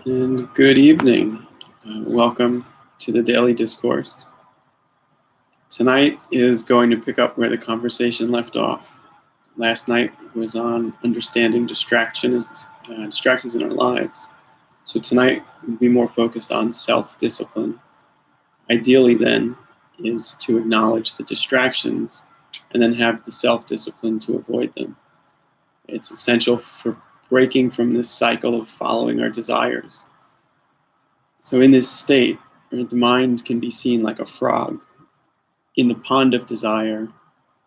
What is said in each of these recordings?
And good evening. Welcome to the Daily Discourse. Tonight is going to pick up where the conversation left off. Last night was on understanding distractions in our lives. So tonight we'll be more focused on self-discipline. Ideally then is to acknowledge the distractions and then have the self-discipline to avoid them. It's essential for breaking from this cycle of following our desires. So in this state, the mind can be seen like a frog in the pond of desire,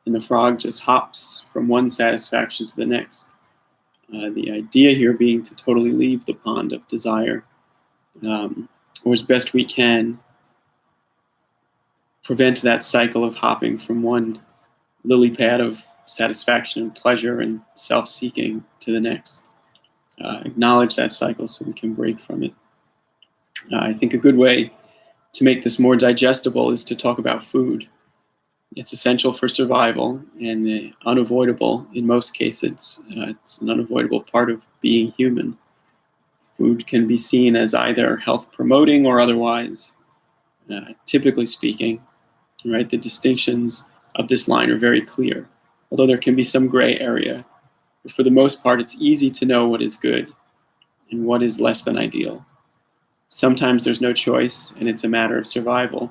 and the frog just hops from one satisfaction to the next. The idea here being to totally leave the pond of desire, or as best we can, prevent that cycle of hopping from one lily pad of satisfaction and pleasure and self-seeking to the next. Acknowledge that cycle so we can break from it. I think a good way to make this more digestible is to talk about food. It's essential for survival and unavoidable in most cases. It's an unavoidable part of being human. Food can be seen as either health promoting or otherwise. Typically speaking, right, the distinctions of this line are very clear, although there can be some gray area. But for the most part, it's easy to know what is good and what is less than ideal. Sometimes there's no choice, and it's a matter of survival.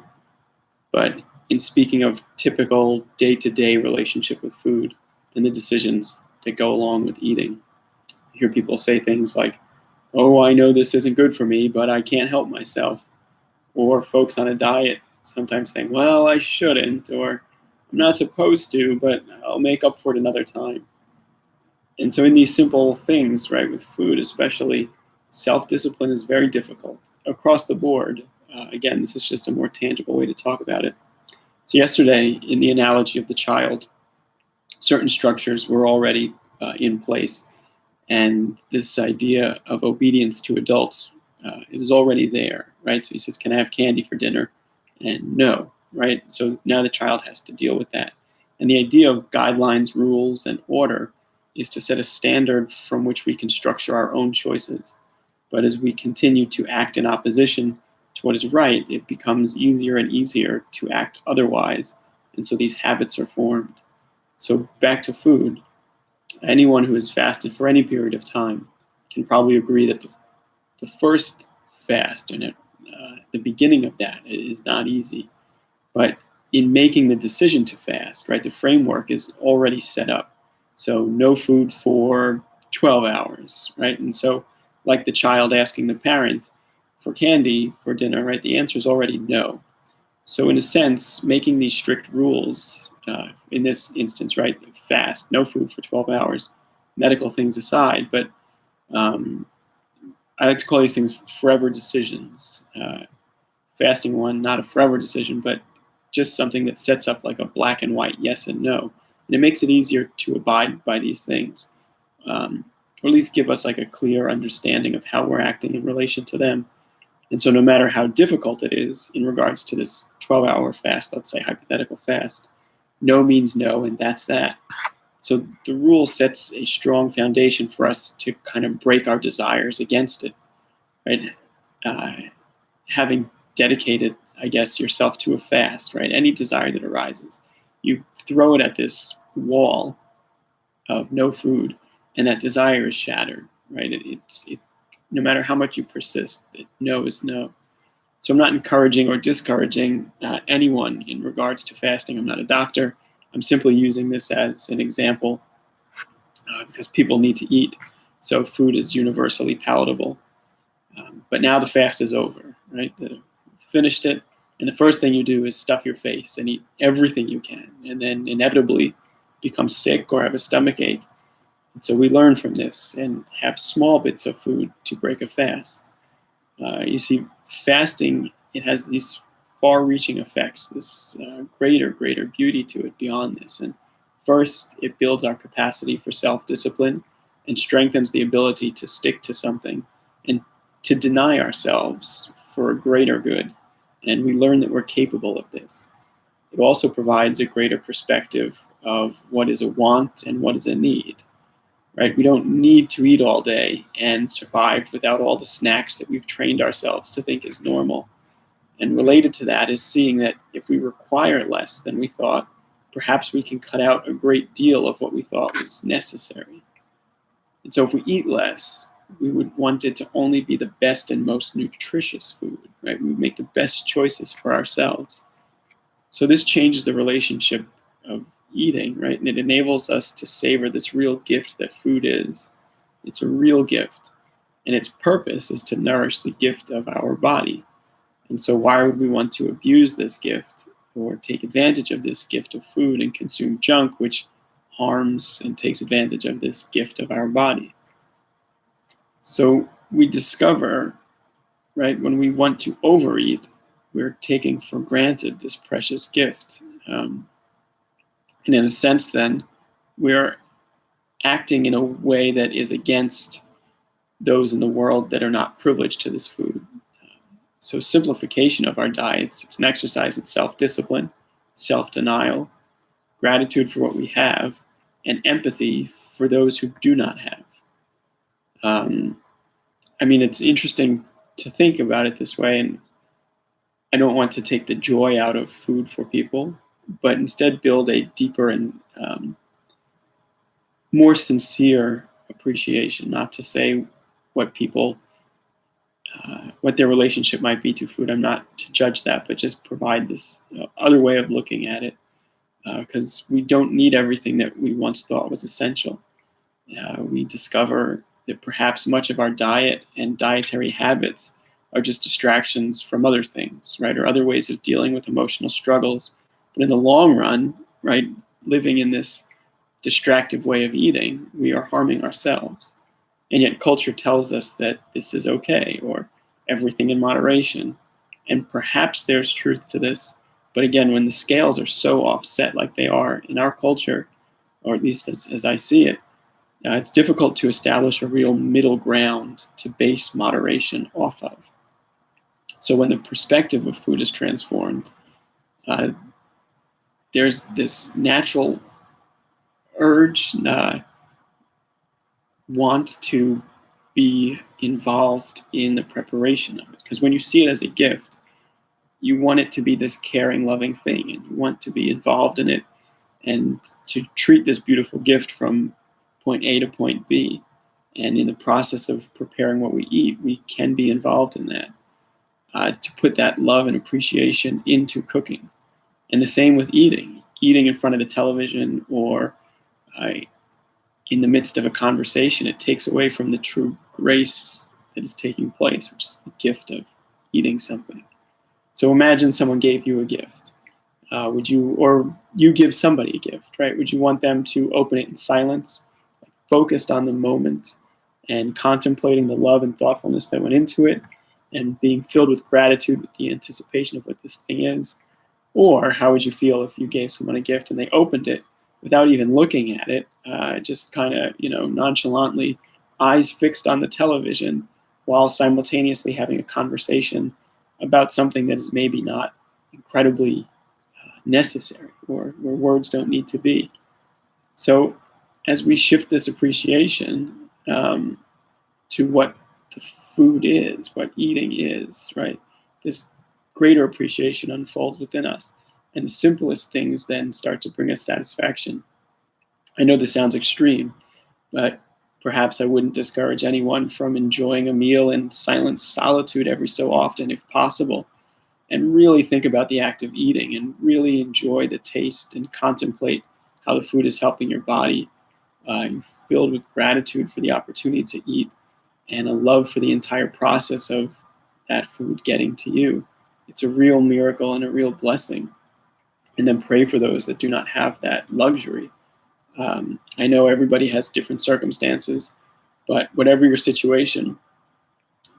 But in speaking of typical day-to-day relationship with food and the decisions that go along with eating, I hear people say things like, "Oh, I know this isn't good for me, but I can't help myself." Or folks on a diet sometimes saying, "Well, I shouldn't," or "I'm not supposed to, but I'll make up for it another time." And so in these simple things, right, with food especially, self-discipline is very difficult across the board. Again, this is just a more tangible way to talk about it. So yesterday, in the analogy of the child, certain structures were already in place. And this idea of obedience to adults, it was already there, right? So he says, "Can I have candy for dinner?" And no, right? So now the child has to deal with that. And the idea of guidelines, rules, and order is to set a standard from which we can structure our own choices. But as we continue to act in opposition to what is right, it becomes easier and easier to act otherwise. And so these habits are formed. So back to food. Anyone who has fasted for any period of time can probably agree that the first fast and the beginning of that is not easy. But in making the decision to fast, right, the framework is already set up. So no food for 12 hours, right? And so like the child asking the parent for candy for dinner, right, the answer is already no. So in a sense, making these strict rules, in this instance, right, fast, no food for 12 hours, medical things aside, but I like to call these things forever decisions. Fasting one, not a forever decision, but just something that sets up like a black and white yes and no. And it makes it easier to abide by these things, or at least give us like a clear understanding of how we're acting in relation to them. And so no matter how difficult it is in regards to this 12-hour fast, let's say hypothetical fast, no means no, and that's that. So the rule sets a strong foundation for us to kind of break our desires against it, right? Having dedicated, I guess, yourself to a fast, right? Any desire that arises, you throw it at this wall of no food, and that desire is shattered, right? No matter how much you persist, no is no. So I'm not encouraging or discouraging anyone in regards to fasting. I'm not a doctor. I'm simply using this as an example because people need to eat. So food is universally palatable. But now the fast is over, right? Finished it. And the first thing you do is stuff your face and eat everything you can. And then inevitably become sick or have a stomach ache. And so we learn from this and have small bits of food to break a fast. You see, fasting, it has these far-reaching effects, this greater beauty to it beyond this. And first, it builds our capacity for self-discipline and strengthens the ability to stick to something and to deny ourselves for a greater good. And we learn that we're capable of this. It also provides a greater perspective of what is a want and what is a need. right? We don't need to eat all day and survive without all the snacks that we've trained ourselves to think is normal. And related to that is seeing that if we require less than we thought, perhaps we can cut out a great deal of what we thought was necessary. And so if we eat less, we would want it to only be the best and most nutritious food, right? We would make the best choices for ourselves. So this changes the relationship of eating, right? And it enables us to savor this real gift that food is. It's a real gift. And its purpose is to nourish the gift of our body. And so why would we want to abuse this gift or take advantage of this gift of food and consume junk, which harms and takes advantage of this gift of our body? So we discover, right, when we want to overeat, we're taking for granted this precious gift. And in a sense, then, we're acting in a way that is against those in the world that are not privileged to this food. So simplification of our diets, it's an exercise in self-discipline, self-denial, gratitude for what we have, and empathy for those who do not have. I mean, it's interesting to think about it this way, and I don't want to take the joy out of food for people, but instead build a deeper and more sincere appreciation, not to say what people, what their relationship might be to food. I'm not to judge that, but just provide this other way of looking at it, because we don't need everything that we once thought was essential. We discover that perhaps much of our diet and dietary habits are just distractions from other things, right, or other ways of dealing with emotional struggles. But in the long run, right, living in this distractive way of eating, we are harming ourselves. And yet culture tells us that this is okay, or everything in moderation. And perhaps there's truth to this. But again, when the scales are so offset like they are in our culture, or at least as I see it, it's difficult to establish a real middle ground to base moderation off of. So when the perspective of food is transformed, there's this natural urge, want to be involved in the preparation of it. Because when you see it as a gift, you want it to be this caring, loving thing, and you want to be involved in it and to treat this beautiful gift from point A to point B. And in the process of preparing what we eat, we can be involved in that, to put that love and appreciation into cooking. And the same with eating in front of the television or in the midst of a conversation. It takes away from the true grace that is taking place, which is the gift of eating something. So imagine someone gave you a gift. Would you, or you give somebody a gift, right? Would you want them to open it in silence, focused on the moment and contemplating the love and thoughtfulness that went into it and being filled with gratitude with the anticipation of what this thing is? Or how would you feel if you gave someone a gift and they opened it without even looking at it, just kind of, nonchalantly, eyes fixed on the television while simultaneously having a conversation about something that is maybe not incredibly necessary, or where words don't need to be? So as we shift this appreciation to what the food is, what eating is, right, this greater appreciation unfolds within us. And the simplest things then start to bring us satisfaction. I know this sounds extreme, but perhaps I wouldn't discourage anyone from enjoying a meal in silent solitude every so often, if possible, and really think about the act of eating and really enjoy the taste and contemplate how the food is helping your body. You're filled with gratitude for the opportunity to eat and a love for the entire process of that food getting to you. It's a real miracle and a real blessing. And then pray for those that do not have that luxury. I know everybody has different circumstances, but whatever your situation,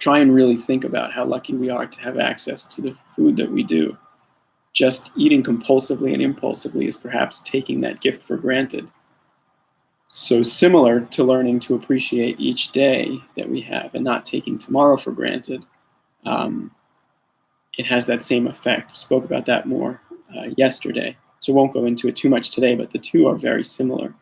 try and really think about how lucky we are to have access to the food that we do. Just eating compulsively and impulsively is perhaps taking that gift for granted. So similar to learning to appreciate each day that we have and not taking tomorrow for granted, it has that same effect. We spoke about that more yesterday, so won't go into it too much today, but the two are very similar.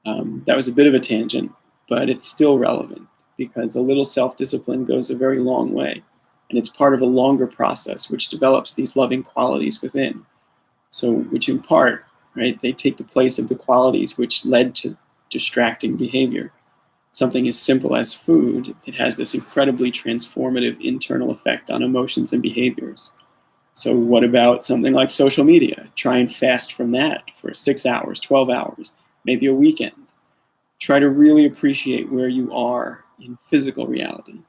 That was a bit of a tangent, but it's still relevant because a little self-discipline goes a very long way. And it's part of a longer process which develops these loving qualities within. So, which in part, right, they take the place of the qualities which led to distracting behavior. Something as simple as food, it has this incredibly transformative internal effect on emotions and behaviors. So, what about something like social media? Try and fast from that for 6 hours, 12 hours, maybe a weekend. Try to really appreciate where you are in physical reality.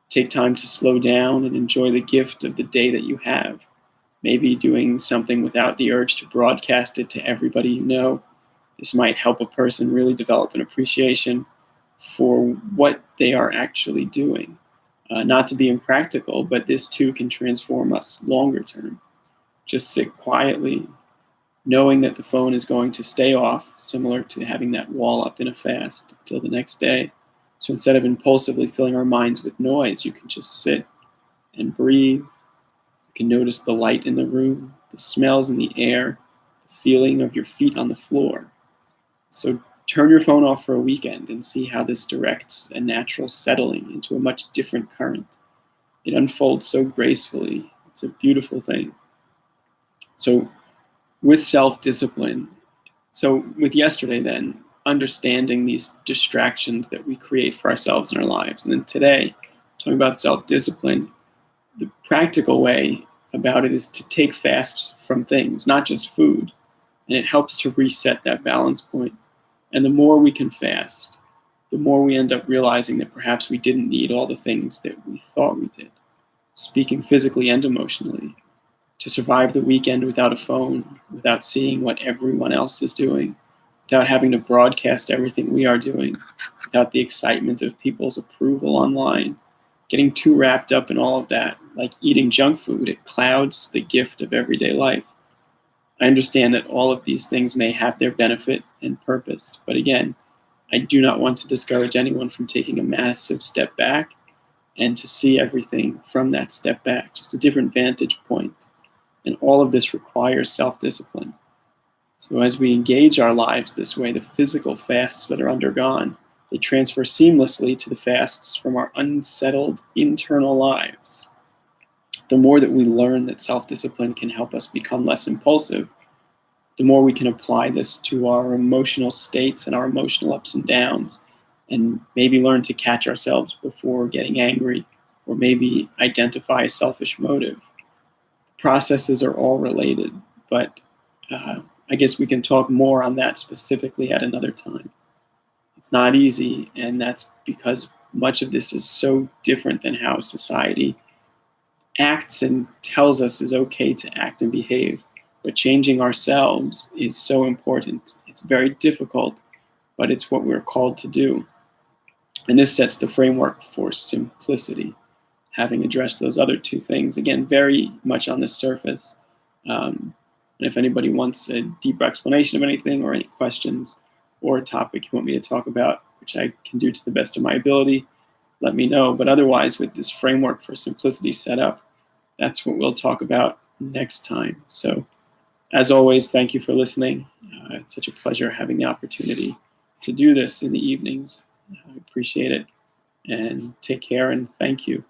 Take time to slow down and enjoy the gift of the day that you have. Maybe doing something without the urge to broadcast it to everybody you know. This might help a person really develop an appreciation for what they are actually doing. Not to be impractical, but this too can transform us longer term. Just sit quietly, knowing that the phone is going to stay off, similar to having that wall up in a fast until the next day. So instead of impulsively filling our minds with noise, you can just sit and breathe. You can notice the light in the room, the smells in the air, the feeling of your feet on the floor. So turn your phone off for a weekend and see how this directs a natural settling into a much different current. It unfolds so gracefully. It's a beautiful thing. So with self-discipline, so with yesterday then, understanding these distractions that we create for ourselves in our lives. And then today, talking about self-discipline, the practical way about it is to take fasts from things, not just food. And it helps to reset that balance point. And the more we can fast, the more we end up realizing that perhaps we didn't need all the things that we thought we did, speaking physically and emotionally, to survive the weekend without a phone, without seeing what everyone else is doing, without having to broadcast everything we are doing, without the excitement of people's approval online. Getting too wrapped up in all of that, like eating junk food, it clouds the gift of everyday life. I understand that all of these things may have their benefit and purpose, but again, I do not want to discourage anyone from taking a massive step back and to see everything from that step back, just a different vantage point. And all of this requires self-discipline. So as we engage our lives this way, the physical fasts that are undergone, they transfer seamlessly to the fasts from our unsettled internal lives. The more that we learn that self-discipline can help us become less impulsive, the more we can apply this to our emotional states and our emotional ups and downs, and maybe learn to catch ourselves before getting angry, or maybe identify a selfish motive. Processes are all related, but I guess we can talk more on that specifically at another time. It's not easy, and that's because much of this is so different than how society acts and tells us is okay to act and behave. But changing ourselves is so important. It's very difficult, but it's what we're called to do. And this sets the framework for simplicity, having addressed those other two things, again, very much on the surface. And if anybody wants a deeper explanation of anything or any questions or a topic you want me to talk about, which I can do to the best of my ability, let me know. But otherwise, with this framework for simplicity set up, that's what we'll talk about next time. So as always, thank you for listening. It's such a pleasure having the opportunity to do this in the evenings. I appreciate it. And take care and thank you.